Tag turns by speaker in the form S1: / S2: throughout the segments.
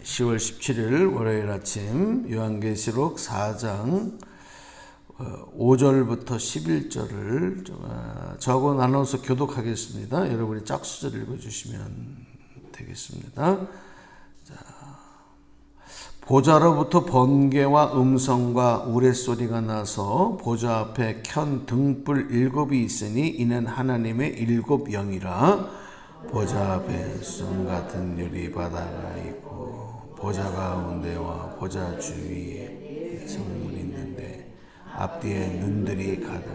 S1: 10월 17일 월요일 아침 요한계시록 4장 5절부터 11절을 저하고 나눠서 교독하겠습니다. 여러분이 짝수절 읽어주시면 되겠습니다. 보좌로부터 번개와 음성과 우레소리가 나서 보좌 앞에 켠 등불 7이 있으니 이는 하나님의 7 영이라. 보좌 앞에 성 같은 유리 바다가 있고 보좌 가운데와 보좌 주위에 생물이 있는데 앞뒤에 눈들이 가득.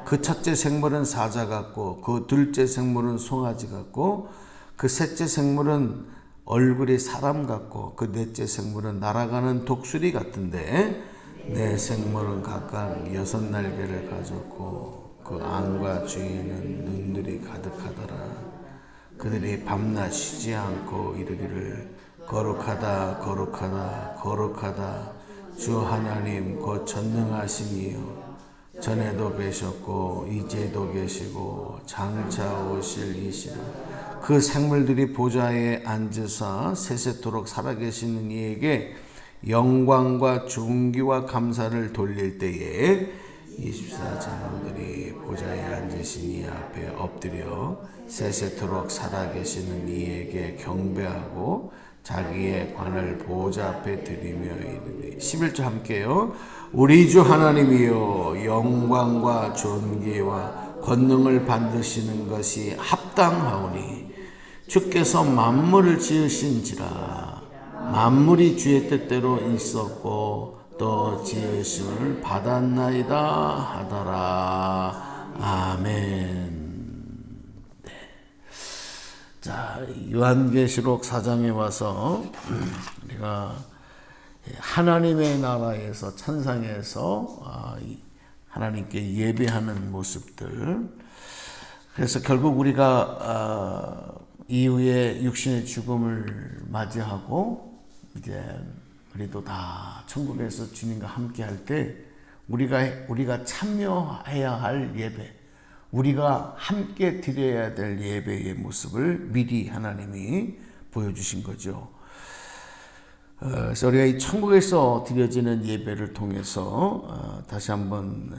S1: 그 첫째 생물은 사자 같고 그 둘째 생물은 송아지 같고 그 셋째 생물은 얼굴이 사람 같고 그 넷째 생물은 날아가는 독수리 같은데 네 생물은 각각 6 날개를 가졌고 그 안과 주위에는 눈들이 가득하더라. 그들이 밤낮 쉬지 않고 이르기를 거룩하다 거룩하다 거룩하다 주 하나님 곧 전능하심이요 전에도 계셨고 이제도 계시고 장차 오실 이시라. 그 생물들이 보좌에 앉으사 세세토록 살아계시는 이에게 영광과 존귀와 감사를 돌릴 때에 24장로들이 보좌에 앉으신 이 앞에 엎드려 세세토록 살아계시는 이에게 경배하고 자기의 관을 보좌 앞에 드리며 이르되 11절 함께요. 우리 주 하나님이여 영광과 존귀와 권능을 받으시는 것이 합당하오니 주께서 만물을 지으신지라. 만물이 주의 뜻대로 있었고 또 지으심을 받았나이다 하더라. 아멘. 네. 자, 요한계시록 4장에 와서 우리가 하나님의 나라에서 천상에서 하나님께 예배하는 모습들. 그래서 결국 우리가 이후에 육신의 죽음을 맞이하고 이제 우리도 다 천국에서 주님과 함께 할 때 우리가 참여해야 할 예배, 우리가 함께 드려야 될 예배의 모습을 미리 하나님이 보여주신 거죠. 그래서 우리가 이 천국에서 드려지는 예배를 통해서 다시 한번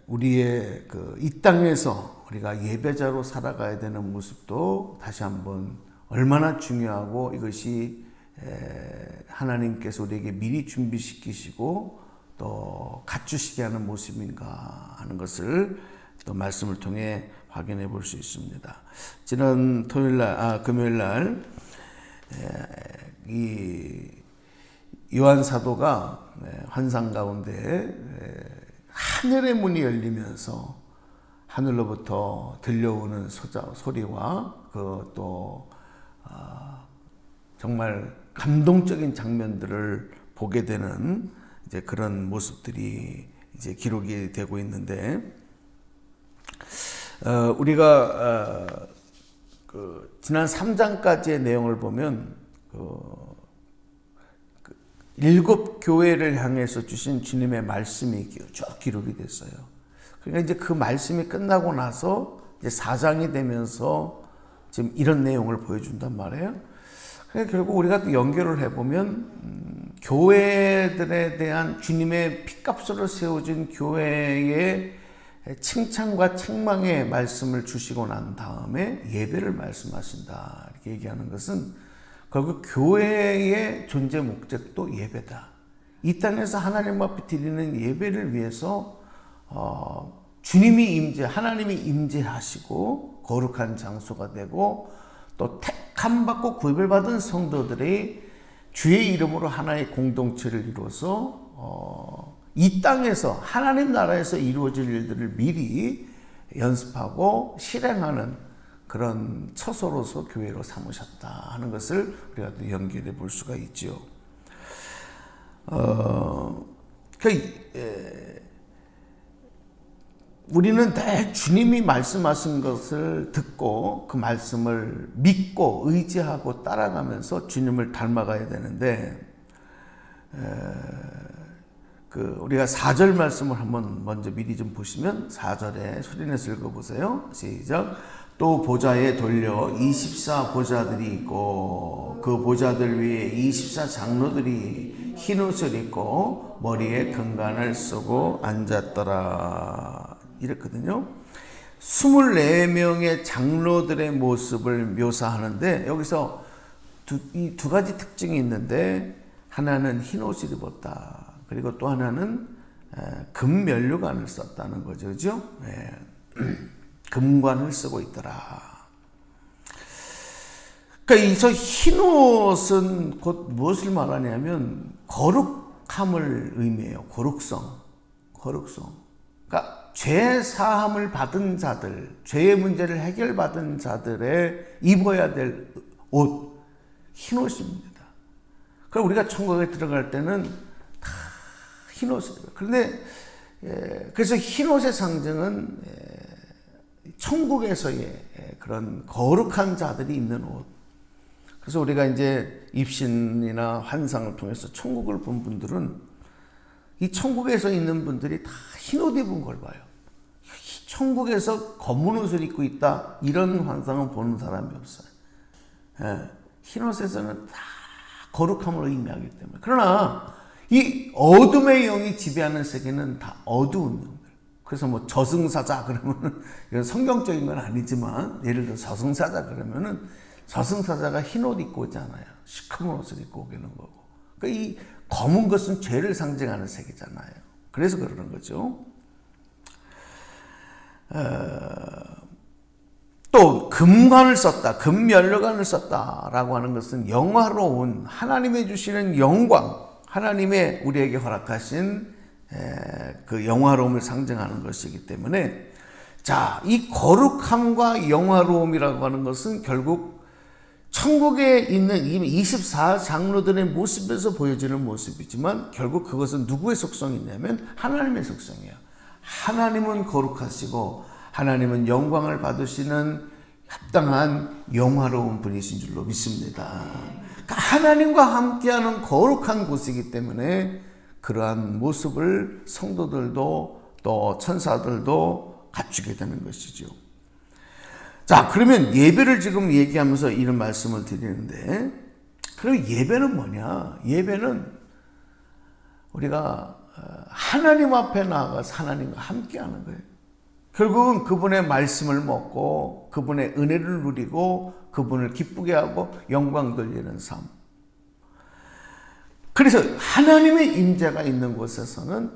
S1: 우리의 이 땅에서 우리가 예배자로 살아가야 되는 모습도 다시 한번 얼마나 중요하고 이것이 하나님께서 우리에게 미리 준비시키시고 또 갖추시게 하는 모습인가 하는 것을 또 말씀을 통해 확인해 볼 수 있습니다. 지난 금요일날 이 요한 사도가 환상 가운데 하늘의 문이 열리면서 하늘로부터 들려오는 소리와 또 정말 감동적인 장면들을 보게 되는 이제 그런 모습들이 이제 기록이 되고 있는데 우리가 지난 3장까지의 내용을 보면 7 교회를 향해서 주신 주님의 말씀이 쭉 기록이 됐어요. 그러니까 이제 그 말씀이 끝나고 나서 이제 4장이 되면서 지금 이런 내용을 보여준단 말이에요. 그러니까 결국 우리가 또 연결을 해보면 교회들에 대한 주님의 피값으로 세워진 교회의 칭찬과 책망의 말씀을 주시고 난 다음에 예배를 말씀하신다 이렇게 얘기하는 것은 결국 교회의 존재 목적도 예배다. 이 땅에서 하나님 앞에 드리는 예배를 위해서 주님이 하나님이 임재하시고 거룩한 장소가 되고 또 택함 받고 구입을 받은 성도들이 주의 이름으로 하나의 공동체를 이루어서 이 땅에서 하나님 나라에서 이루어질 일들을 미리 연습하고 실행하는 그런 처소로서 교회로 삼으셨다 하는 것을 우리가 또 연결해 볼 수가 있죠. 우리는 늘 주님이 말씀하신 것을 듣고 그 말씀을 믿고 의지하고 따라가면서 주님을 닮아가야 되는데 우리가 4절 말씀을 한번 먼저 미리 좀 보시면 4절에 소리내서 읽어보세요. 시작. 또 보좌에 돌려 24 보좌들이 있고 그 보좌들 위에 24 장로들이 흰 옷을 입고 머리에 금관을 쓰고 앉았더라. 이랬거든요. 24명의 장로들의 모습을 묘사하는데 여기서 이 두 가지 특징이 있는데 하나는 흰 옷을 입었다. 그리고 또 하나는 금 면류관을 썼다는 거죠. 그죠? 금관을 쓰고 있더라. 그러니까 이서 흰 옷은 곧 무엇을 말하냐면 거룩함을 의미해요. 거룩성. 그러니까 죄 사함을 받은 자들, 죄의 문제를 해결받은 자들의 입어야 될 옷, 흰 옷입니다. 그럼 우리가 천국에 들어갈 때는 다 흰 옷을 입어요. 그런데 그래서 흰 옷의 상징은 천국에서의 그런 거룩한 자들이 입는 옷. 그래서 우리가 이제 입신이나 환상을 통해서 천국을 본 분들은 이 천국에서 있는 분들이 다 흰 옷 입은 걸 봐요. 천국에서 검은 옷을 입고 있다 이런 환상은 보는 사람이 없어요. 흰 옷에서는 다 거룩함을 의미하기 때문에. 그러나 이 어둠의 영이 지배하는 세계는 다 어두운 영들. 그래서 뭐 저승사자 그러면은 이건 성경적인 건 아니지만 예를 들어 저승사자 그러면은 저승사자가 흰 옷 입고 오잖아요. 시커먼 옷을 입고 오게는 거고. 그러니까 이 검은 것은 죄를 상징하는 색이잖아요. 그래서 그러는 거죠. 또 금관을 썼다, 금면류관을 썼다라고 하는 것은 영화로운 하나님이 주시는 영광, 하나님의 우리에게 허락하신 그 영화로움을 상징하는 것이기 때문에 자, 이 거룩함과 영화로움이라고 하는 것은 결국 천국에 있는 이미 24 장로들의 모습에서 보여지는 모습이지만 결국 그것은 누구의 속성이 있냐면 하나님의 속성이에요. 하나님은 거룩하시고 하나님은 영광을 받으시는 합당한 영화로운 분이신 줄로 믿습니다. 그러니까 하나님과 함께하는 거룩한 곳이기 때문에 그러한 모습을 성도들도 또 천사들도 갖추게 되는 것이죠. 자, 그러면 예배를 지금 얘기하면서 이런 말씀을 드리는데, 그럼 예배는 뭐냐? 예배는 우리가 하나님 앞에 나아가서 하나님과 함께하는 거예요. 결국은 그분의 말씀을 먹고 그분의 은혜를 누리고 그분을 기쁘게 하고 영광 돌리는 삶. 그래서 하나님의 임재가 있는 곳에서는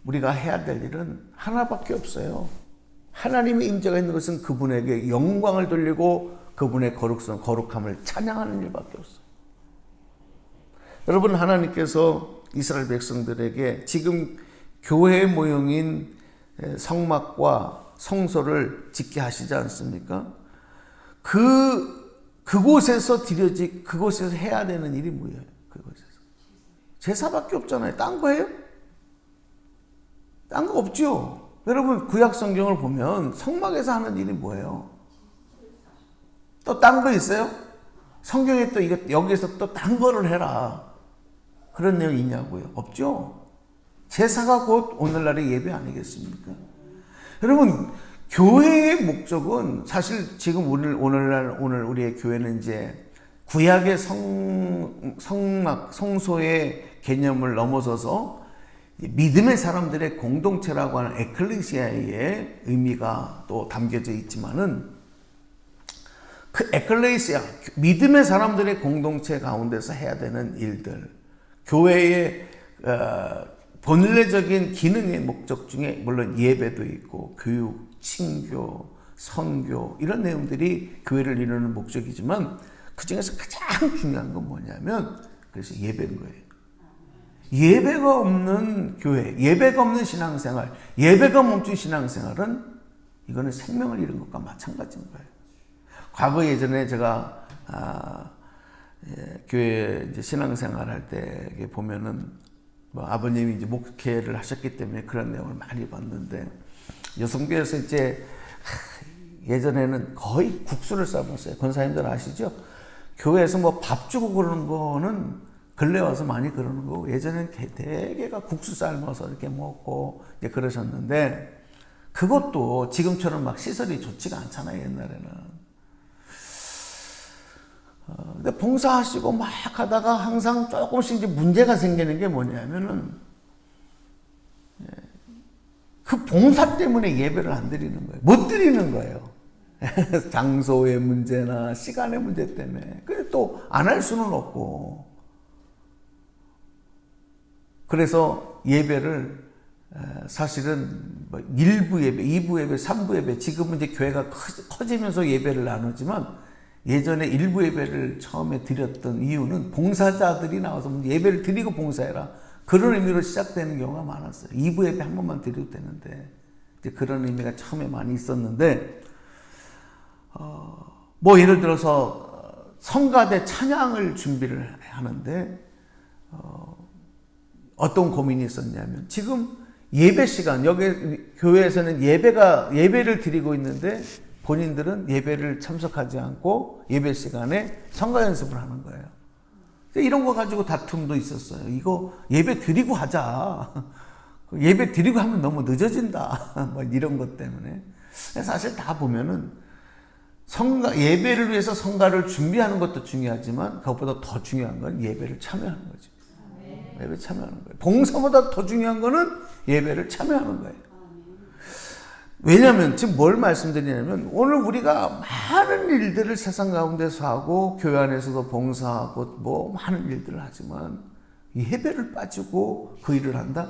S1: 우리가 해야 될 일은 하나밖에 없어요. 하나님의 임재가 있는 것은 그분에게 영광을 돌리고 그분의 거룩성, 거룩함을 찬양하는 일밖에 없어요. 여러분, 하나님께서 이스라엘 백성들에게 지금 교회 모형인 성막과 성소를 짓게 하시지 않습니까? 그곳에서 그곳에서 해야 되는 일이 뭐예요? 그곳에서 제사밖에 없잖아요. 딴 거 해요? 딴 거 없죠. 여러분, 구약 성경을 보면 성막에서 하는 일이 뭐예요? 또 딴 거 있어요? 성경에 또 여기서 또 딴 거를 해라, 그런 내용이 있냐고요? 없죠. 제사가 곧 오늘날의 예배 아니겠습니까? 여러분, 교회의 목적은 사실 지금 오늘 우리의 교회는 이제 구약의 성막, 성소의 개념을 넘어서서 믿음의 사람들의 공동체라고 하는 에클레시아의 의미가 또 담겨져 있지만은 그 에클레시아, 믿음의 사람들의 공동체 가운데서 해야 되는 일들, 교회의 본래적인 기능의 목적 중에 물론 예배도 있고 교육, 친교, 선교 이런 내용들이 교회를 이루는 목적이지만 그 중에서 가장 중요한 건 뭐냐면 그래서 예배인 거예요. 예배가 없는 교회, 예배가 없는 신앙생활, 예배가 멈춘 신앙생활은 이거는 생명을 잃은 것과 마찬가지인 거예요. 과거 예전에 제가 교회 이제 신앙생활 할 때 보면은 뭐 아버님이 이제 목회를 하셨기 때문에 그런 내용을 많이 봤는데 여성교회에서 이제 예전에는 거의 국수를 싸먹었어요. 권사님들 아시죠? 교회에서 뭐 밥 주고 그러는 거는 근래 와서 많이 그러는 거고 예전에는 대개가 국수 삶아서 이렇게 먹고 이제 그러셨는데 그것도 지금처럼 막 시설이 좋지가 않잖아요, 옛날에는. 근데 봉사하시고 막 하다가 항상 조금씩 이제 문제가 생기는 게 뭐냐면은, 그 봉사 때문에 예배를 안 드리는 거예요. 못 드리는 거예요. 장소의 문제나 시간의 문제 때문에. 근데 또 안 할 수는 없고. 그래서 예배를 사실은 뭐 1부 예배, 2부 예배, 3부 예배, 지금은 이제 교회가 커지면서 예배를 나누지만 예전에 1부 예배를 처음에 드렸던 이유는 봉사자들이 나와서 예배를 드리고 봉사해라. 그런 의미로 시작되는 경우가 많았어요. 2부 예배 한 번만 드려도 되는데, 이제 그런 의미가 처음에 많이 있었는데, 뭐 예를 들어서 성가대 찬양을 준비를 하는데, 어떤 고민이 있었냐면, 지금 예배 시간, 여기 교회에서는 예배를 드리고 있는데, 본인들은 예배를 참석하지 않고 예배 시간에 성가 연습을 하는 거예요. 이런 거 가지고 다툼도 있었어요. 이거 예배 드리고 하자. 예배 드리고 하면 너무 늦어진다. 뭐 이런 것 때문에. 사실 다 보면은 예배를 위해서 성가를 준비하는 것도 중요하지만 그것보다 더 중요한 건 예배를 참여하는 거죠. 예배 참여하는 거예요. 봉사보다 더 중요한 거는 예배를 참여하는 거예요. 왜냐하면 지금 뭘 말씀드리냐면 오늘 우리가 많은 일들을 세상 가운데서 하고 교회 안에서도 봉사하고 뭐 많은 일들을 하지만 예배를 빠지고 그 일을 한다?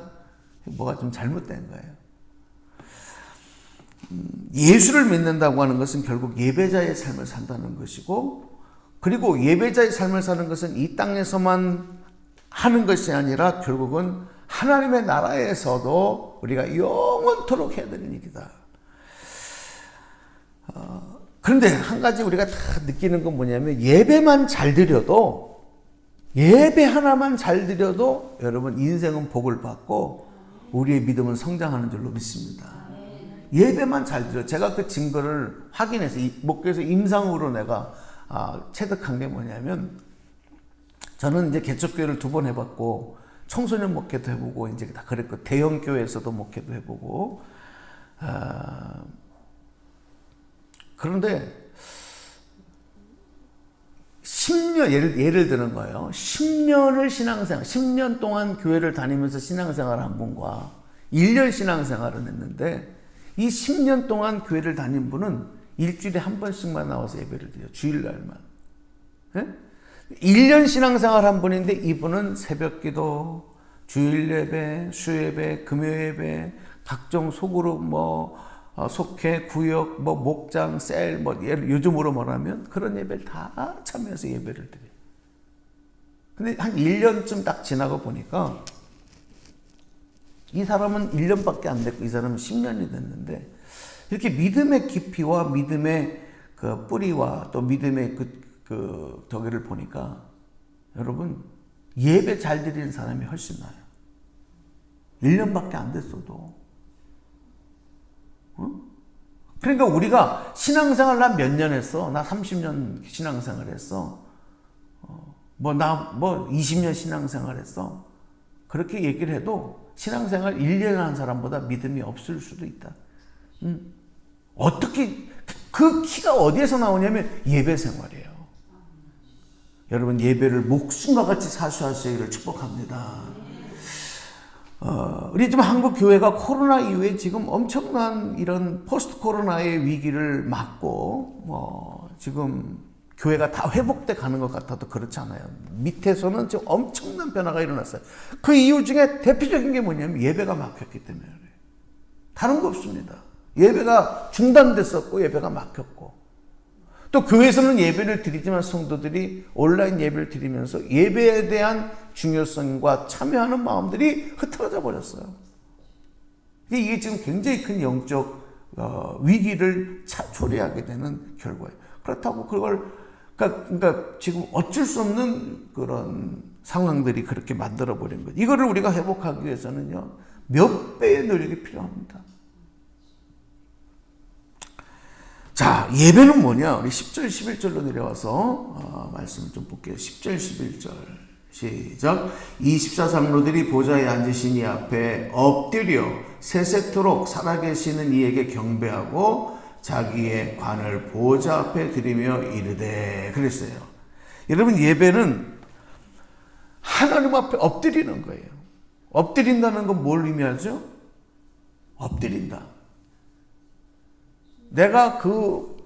S1: 뭐가 좀 잘못된 거예요. 예수를 믿는다고 하는 것은 결국 예배자의 삶을 산다는 것이고, 그리고 예배자의 삶을 사는 것은 이 땅에서만 하는 것이 아니라 결국은 하나님의 나라에서도 우리가 영원토록 해야 되는 일이다. 그런데 한 가지 우리가 다 느끼는 건 뭐냐면 예배만 잘 드려도, 예배 하나만 잘 드려도 여러분 인생은 복을 받고 우리의 믿음은 성장하는 줄로 믿습니다. 예배만 잘 드려. 제가 그 증거를 확인해서 목회에서 임상으로 내가 체득한 게 뭐냐면, 저는 이제 개척교회를 2번 해봤고 청소년 목회도 해보고 이제 다 그랬고 대형 교회에서도 목회도 해보고 그런데 10년 예를 드는 거예요. 10년 동안 교회를 다니면서 신앙생활을 한 분과 1년 신앙생활을 했는데, 이 10년 동안 교회를 다닌 분은 일주일에 한 번씩만 나와서 예배를 드려요. 주일날만. 네? 1년 신앙생활 한 분인데 이분은 새벽기도, 주일예배, 수예배, 금요예배, 각종 소그룹, 속회, 구역, 목장, 셀, 요즘으로 말하면 그런 예배를 다 참여해서 예배를 드려요. 근데 한 1년쯤 딱 지나고 보니까 이 사람은 1년밖에 안 됐고 이 사람은 10년이 됐는데, 이렇게 믿음의 깊이와 믿음의 그 뿌리와 또 믿음의 그 덕을 보니까 여러분 예배 잘 드리는 사람이 훨씬 나아요. 1년밖에 안 됐어도. 그러니까 우리가 신앙생활 나 몇 년 했어? 나 30년 신앙생활 했어. 나 20년 신앙생활 했어. 그렇게 얘기를 해도 신앙생활 1년 한 사람보다 믿음이 없을 수도 있다. 어떻게, 그 키가 어디에서 나오냐면 예배 생활이에요. 여러분 예배를 목숨과 같이 사수하시기를 축복합니다. 우리 지금 한국 교회가 코로나 이후에 지금 엄청난 이런 포스트 코로나의 위기를 맞고 지금 교회가 다 회복돼 가는 것 같아도 그렇지 않아요. 밑에서는 지금 엄청난 변화가 일어났어요. 그 이유 중에 대표적인 게 뭐냐면 예배가 막혔기 때문에 그래요. 다른 거 없습니다. 예배가 중단됐었고 예배가 막혔고, 또 교회에서는 예배를 드리지만 성도들이 온라인 예배를 드리면서 예배에 대한 중요성과 참여하는 마음들이 흐트러져 버렸어요. 이게 지금 굉장히 큰 영적 위기를 초래하게 되는 결과예요. 그렇다고 그러니까 지금 어쩔 수 없는 그런 상황들이 그렇게 만들어 버린 거죠. 이거를 우리가 회복하기 위해서는요, 몇 배의 노력이 필요합니다. 자, 예배는 뭐냐? 우리 10절, 11절로 내려와서 말씀을 좀 볼게요. 10절, 11절. 시작. 24장로들이 보좌에 앉으신 이 앞에 엎드려 세세토록 살아계시는 이에게 경배하고 자기의 관을 보좌 앞에 드리며 이르되 그랬어요. 여러분, 예배는 하나님 앞에 엎드리는 거예요. 엎드린다는 건 뭘 의미하죠? 엎드린다. 내가 그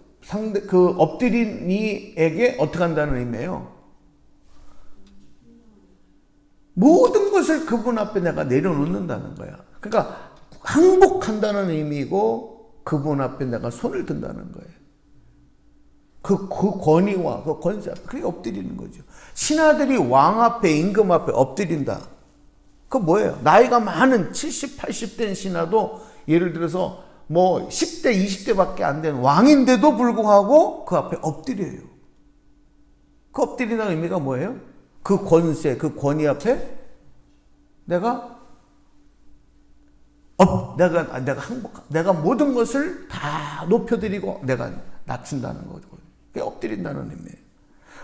S1: 엎드린 이에게 어떻게 한다는 의미예요? 모든 것을 그분 앞에 내가 내려놓는다는 거야. 그러니까 항복한다는 의미고 그분 앞에 내가 손을 든다는 거예요. 그 권위와 그 권세 앞에 그게 엎드리는 거죠. 신하들이 왕 앞에 임금 앞에 엎드린다. 그 뭐예요? 나이가 많은 70, 80 된 신하도 예를 들어서 뭐 10대, 20대밖에 안 된 왕인데도 불구하고 그 앞에 엎드려요. 그 엎드린다는 의미가 뭐예요? 그 권세, 그 권위 앞에 내가 항복, 내가 모든 것을 다 높여드리고 내가 낮춘다는 거죠. 그게 엎드린다는 의미예요.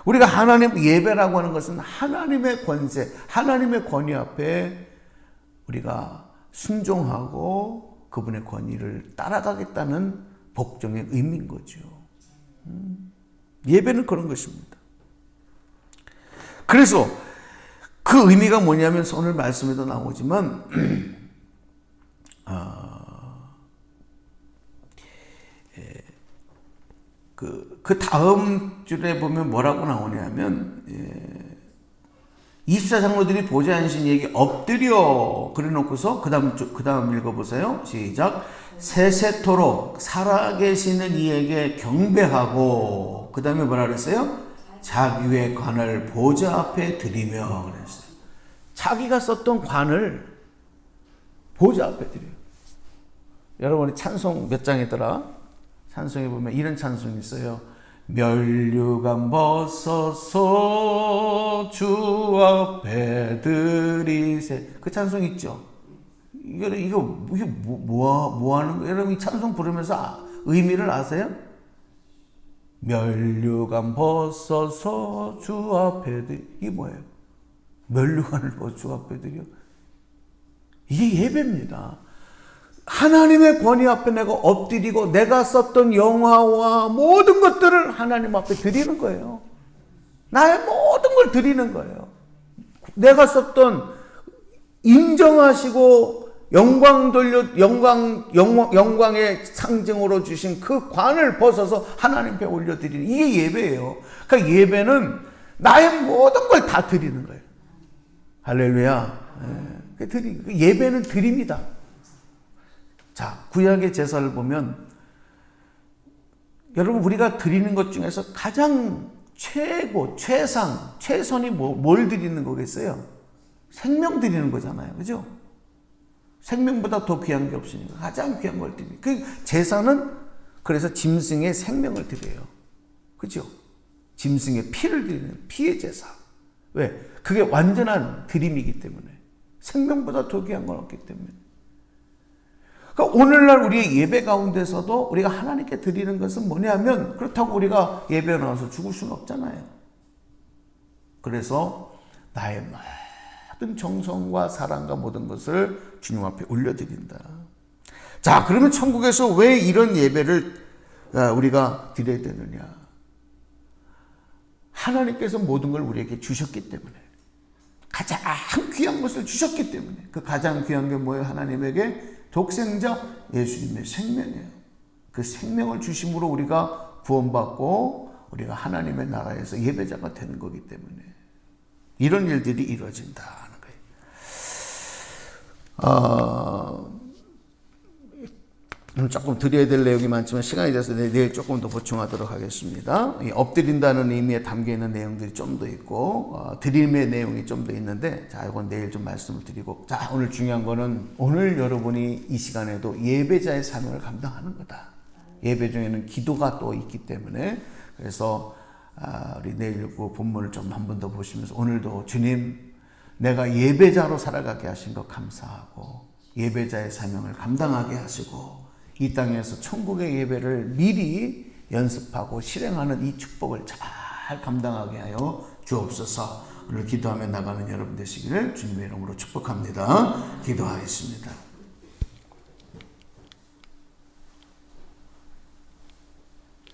S1: 우리가 하나님 예배라고 하는 것은 하나님의 권세, 하나님의 권위 앞에 우리가 순종하고 그분의 권위를 따라가겠다는 복종의 의미인 거죠. 예배는 그런 것입니다. 그래서 그 의미가 뭐냐면 오늘 말씀에도 나오지만 그 다음 줄에 보면 뭐라고 나오냐면 24장로들이 보좌에 앉으신 이에게 엎드려 그래놓고서 그 다음 읽어보세요. 시작. 세세토록 살아계시는 이에게 경배하고 그 다음에 뭐라 그랬어요? 자기의 관을 보좌 앞에 드리며 그랬어요. 자기가 썼던 관을 보좌 앞에 드려요. 여러분이 찬송 몇 장이더라? 찬송에 보면 이런 찬송이 있어요. 면류관 벗어서 주 앞에 드리세. 그 찬송 있죠? 이거 뭐 하는 거예요? 여러분 이 찬송 부르면서 의미를 아세요? 면류관 벗어서 주 앞에 드리. 이게 뭐예요? 면류관을 주 앞에 드려. 이게 예배입니다. 하나님의 권위 앞에 내가 엎드리고 내가 썼던 영화와 모든 것들을 하나님 앞에 드리는 거예요. 나의 모든 걸 드리는 거예요. 내가 썼던 인정하시고 영광의 상징으로 주신 그 관을 벗어서 하나님 앞에 올려드리는 이게 예배예요. 그러니까 예배는 나의 모든 걸 다 드리는 거예요. 할렐루야. 예배는 드립니다. 자, 구약의 제사를 보면 여러분 우리가 드리는 것 중에서 가장 최고, 최선이 뭘 드리는 거겠어요? 생명 드리는 거잖아요. 그죠? 생명보다 더 귀한 게 없으니까 가장 귀한 걸 드리는. 그 제사는 그래서 짐승의 생명을 드려요. 그죠? 짐승의 피를 드리는 피의 제사. 왜? 그게 완전한 드림이기 때문에. 생명보다 더 귀한 건 없기 때문에. 그러니까 오늘날 우리의 예배 가운데서도 우리가 하나님께 드리는 것은 뭐냐면 그렇다고 우리가 예배에 나와서 죽을 수는 없잖아요. 그래서 나의 모든 정성과 사랑과 모든 것을 주님 앞에 올려드린다. 자, 그러면 천국에서 왜 이런 예배를 우리가 드려야 되느냐? 하나님께서 모든 걸 우리에게 주셨기 때문에, 가장 귀한 것을 주셨기 때문에. 그 가장 귀한 게 뭐예요? 하나님에게 독생자 예수님의 생명이에요. 그 생명을 주심으로 우리가 구원받고 우리가 하나님의 나라에서 예배자가 되는 거기 때문에 이런 일들이 이루어진다는 거예요. 오늘 조금 드려야 될 내용이 많지만 시간이 돼서 내일 조금 더 보충하도록 하겠습니다. 엎드린다는 의미에 담겨있는 내용들이 좀 더 있고 드림의 내용이 좀 더 있는데 자, 이건 내일 좀 말씀을 드리고, 자, 오늘 중요한 거는 오늘 여러분이 이 시간에도 예배자의 사명을 감당하는 거다. 예배 중에는 기도가 또 있기 때문에 그래서 우리 내일 그 본문을 좀 한 번 더 보시면서 오늘도 주님 내가 예배자로 살아가게 하신 것 감사하고 예배자의 사명을 감당하게 하시고 이 땅에서 천국의 예배를 미리 연습하고 실행하는 이 축복을 잘 감당하게 하여 주옵소서. 그를 기도하며 나가는 여러분 되시기를 주님의 이름으로 축복합니다. 기도하겠습니다.